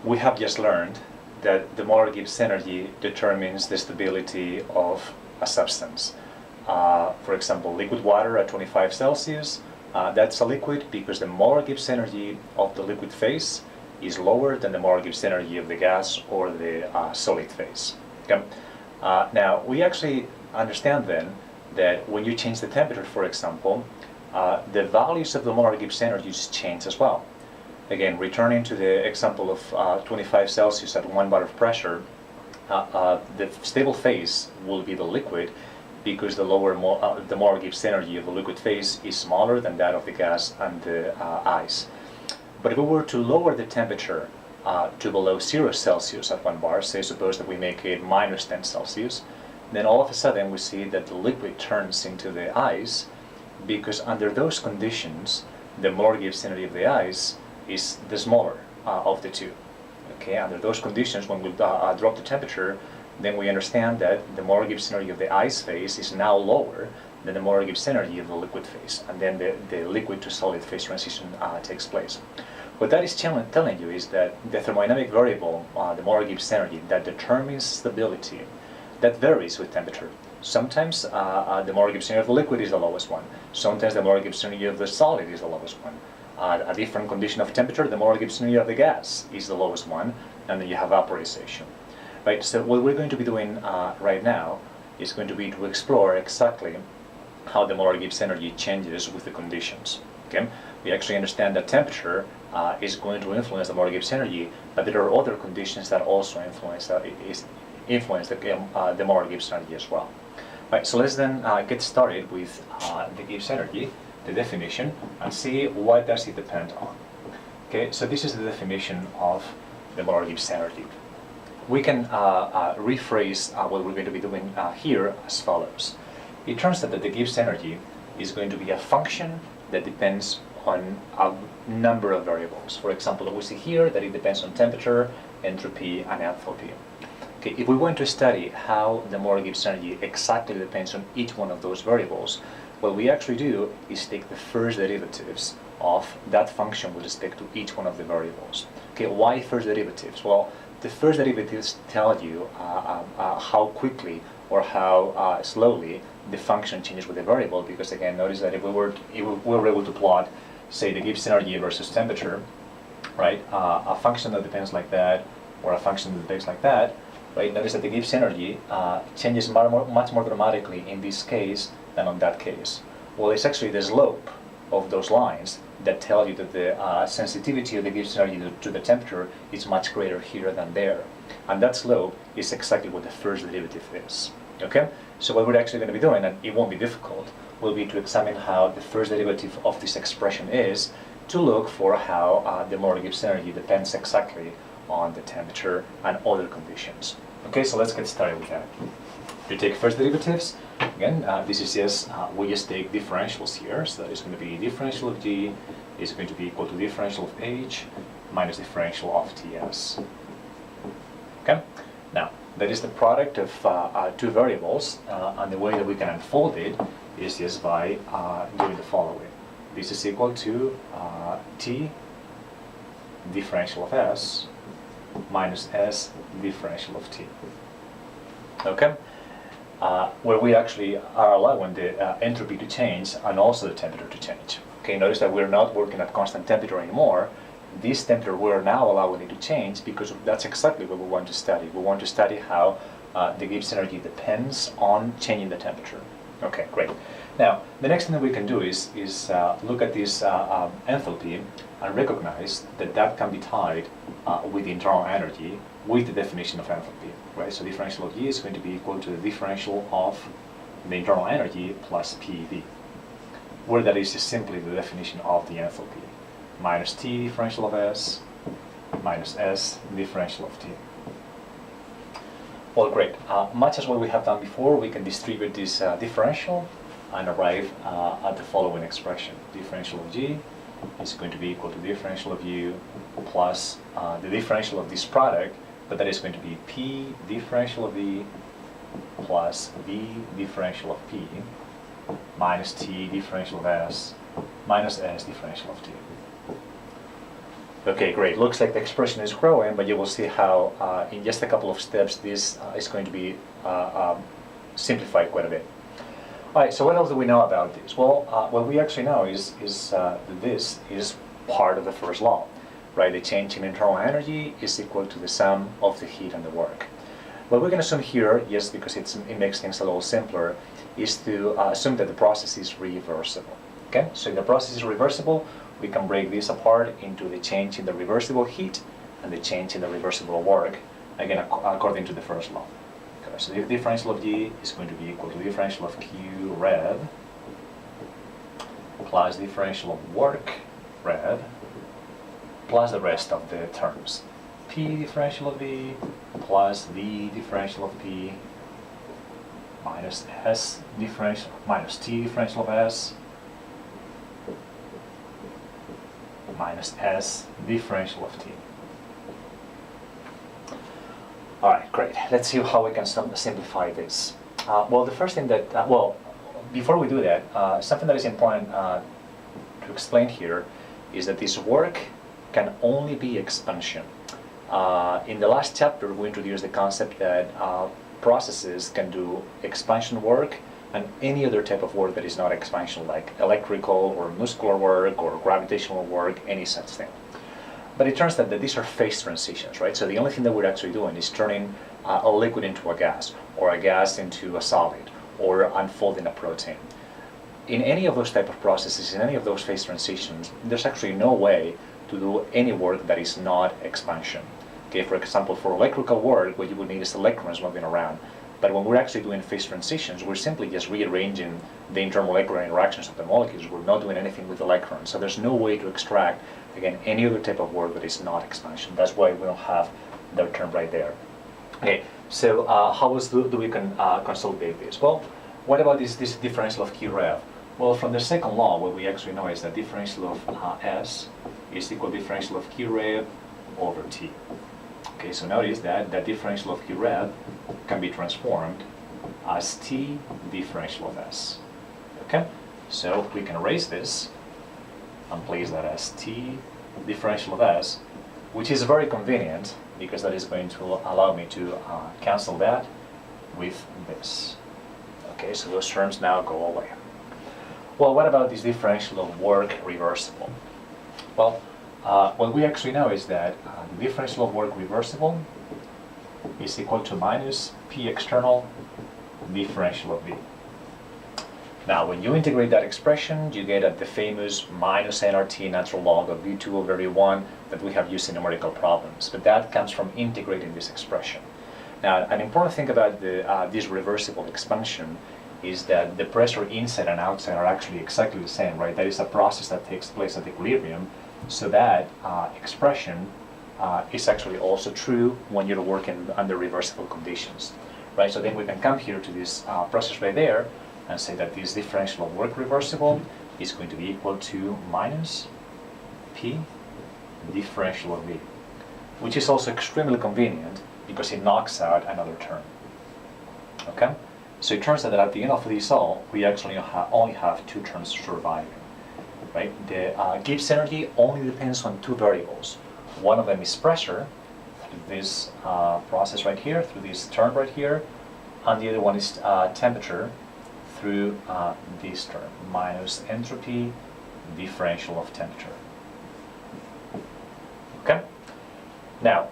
we have just learned that the molar Gibbs energy determines the stability of a substance. For example, liquid water at 25 Celsius, that's a liquid because the molar Gibbs energy of the liquid phase is lower than the molar Gibbs energy of the gas or the solid phase. Okay? Now, we actually understand then that when you change the temperature, for example, the values of the molar Gibbs energies change as well. Again, returning to the example of 25 Celsius at 1 bar of pressure, the stable phase will be the liquid because the molar Gibbs energy of the liquid phase is smaller than that of the gas and the ice. But if we were to lower the temperature to below 0 Celsius at 1 bar, say suppose that we make it minus 10 Celsius, then all of a sudden we see that the liquid turns into the ice because under those conditions the molar Gibbs energy of the ice is the smaller of the two. Okay, under those conditions, when we drop the temperature, then we understand that the molar Gibbs energy of the ice phase is now lower than the molar Gibbs energy of the liquid phase, and then the liquid to solid phase transition takes place. What that is telling you is that the thermodynamic variable, the molar Gibbs energy, that determines stability, that varies with temperature. Sometimes the molar Gibbs energy of the liquid is the lowest one. Sometimes the molar Gibbs energy of the solid is the lowest one. At a different condition of temperature, the molar Gibbs energy of the gas is the lowest one, and then you have vaporization. Right, so what we're going to be doing right now is going to be to explore exactly how the molar Gibbs energy changes with the conditions. Okay? We actually understand that temperature is going to influence the molar Gibbs energy, but there are other conditions that also influence the molar Gibbs energy as well. Right, so let's then get started with the Gibbs energy, the definition, and see what does it depend on. Okay, so this is the definition of the molar Gibbs energy. We can rephrase what we're going to be doing here as follows. It turns out that the Gibbs energy is going to be a function that depends on a number of variables. For example, we see here that it depends on temperature, entropy, and enthalpy. Okay, if we want to study how the molar Gibbs energy exactly depends on each one of those variables, what we actually do is take the first derivatives of that function with respect to each one of the variables. Okay, why first derivatives? Well, the first derivatives tell you how quickly or how slowly the function changes with the variable, because again, notice that if we were able to plot, say, the Gibbs energy versus temperature, right, a function that depends like that, or a function that depends like that, right, notice that the Gibbs energy changes much more dramatically in this case than on that case. Well, it's actually the slope of those lines that tell you that the sensitivity of the Gibbs energy to the temperature is much greater here than there. And that slope is exactly what the first derivative is. Okay? So what we're actually going to be doing, and it won't be difficult, will be to examine how the first derivative of this expression is, to look for how the molar Gibbs energy depends exactly on the temperature and other conditions. Okay, so let's get started with that. You take first derivatives. Again, this is just, we just take differentials here, so that is going to be differential of g is going to be equal to differential of h minus differential of ts. Okay? Now, that is the product of two variables, and the way that we can unfold it is just by doing the following. This is equal to t differential of s minus s differential of t. Okay? Where we actually are allowing the entropy to change and also the temperature to change. Okay, notice that we're not working at constant temperature anymore. This temperature we're now allowing it to change because that's exactly what we want to study. We want to study how the Gibbs energy depends on changing the temperature. Okay, great. Now, the next thing that we can do is look at this enthalpy and recognize that that can be tied with the internal energy with the definition of enthalpy, right? So differential of G is going to be equal to the differential of the internal energy plus PV, where that is just simply the definition of the enthalpy. Minus T differential of S minus S differential of T. Well, great. Much as what we have done before, we can distribute this differential and arrive at the following expression. Differential of G is going to be equal to differential of U plus the differential of this product, but that is going to be P differential of V plus V differential of P minus T differential of S minus S differential of T. Okay, great. Looks like the expression is growing, but you will see how in just a couple of steps this is going to be simplified quite a bit. All right, so what else do we know about this? Well, what we actually know is that this is part of the first law, right? The change in internal energy is equal to the sum of the heat and the work. What we can assume here, just because it makes things a little simpler, is to assume that the process is reversible. Okay, so if the process is reversible, we can break this apart into the change in the reversible heat and the change in the reversible work, again, according to the first law. Okay, so the differential of G is going to be equal to the differential of Q rev plus differential of work rev plus the rest of the terms. P differential of V plus V differential of P minus S differential minus T differential of S minus S differential of T. All right, great. Let's see how we can simplify this. Well, the first thing that, before we do that, something that is important to explain here is that this work can only be expansion. In the last chapter, we introduced the concept that processes can do expansion work and any other type of work that is not expansion, like electrical or muscular work or gravitational work, any such thing. But it turns out that these are phase transitions, right? So the only thing that we're actually doing is turning a liquid into a gas, or a gas into a solid, or unfolding a protein. In any of those type of processes, in any of those phase transitions, there's actually no way to do any work that is not expansion. Okay, for example, for electrical work, what you would need is electrons moving around. But when we're actually doing phase transitions, we're simply just rearranging the intermolecular interactions of the molecules. We're not doing anything with electrons. So there's no way to extract, again, any other type of work that is not expansion. That's why we don't have that term right there. Okay, so how else do we consolidate this? Well, what about this differential of Q rev? Well, from the second law, what we actually know is that differential of S is equal to differential of Q rev over T. Okay, so notice that the differential of Q rev can be transformed as T differential of S. Okay, so we can erase this and place that as T differential of S, which is very convenient because that is going to allow me to cancel that with this. Okay, so those terms now go away. Well, what about this differential of work reversible? Well, what we actually know is that the differential of work reversible is equal to minus P external differential of V. Now, when you integrate that expression, you get at the famous minus nRT natural log of V2 over V1 that we have used in numerical problems. But that comes from integrating this expression. Now, an important thing about this reversible expansion is that the pressure inside and outside are actually exactly the same, right? That is a process that takes place at equilibrium. So that expression is actually also true when you're working under reversible conditions, right? So then we can come here to this process right there and say that this differential of work reversible is going to be equal to minus P differential of V, which is also extremely convenient because it knocks out another term. Okay? So it turns out that at the end of this all, we actually only have two terms surviving. Right? The Gibbs energy only depends on two variables. One of them is pressure, through this process right here, through this term right here, and the other one is temperature, through this term, minus entropy differential of temperature. Okay? Now,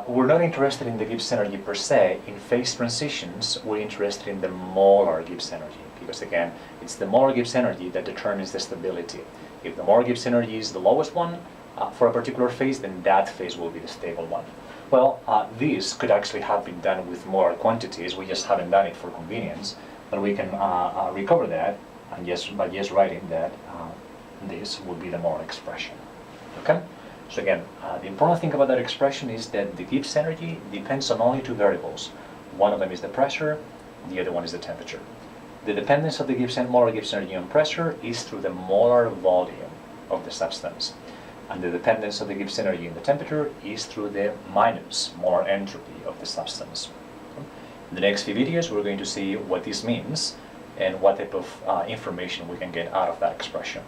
we're not interested in the Gibbs energy per se. In phase transitions, we're interested in the molar Gibbs energy, because again, it's the molar Gibbs energy that determines the stability. If the molar Gibbs energy is the lowest one for a particular phase, then that phase will be the stable one. Well, this could actually have been done with molar quantities. We just haven't done it for convenience, but we can recover that, and by just writing that this will be the molar expression. Okay? So again, the important thing about that expression is that the Gibbs energy depends on only two variables. One of them is the pressure, the other one is the temperature. The dependence of the molar Gibbs energy on pressure is through the molar volume of the substance. And the dependence of the Gibbs energy on the temperature is through the minus molar entropy of the substance. In the next few videos, we're going to see what this means and what type of information we can get out of that expression.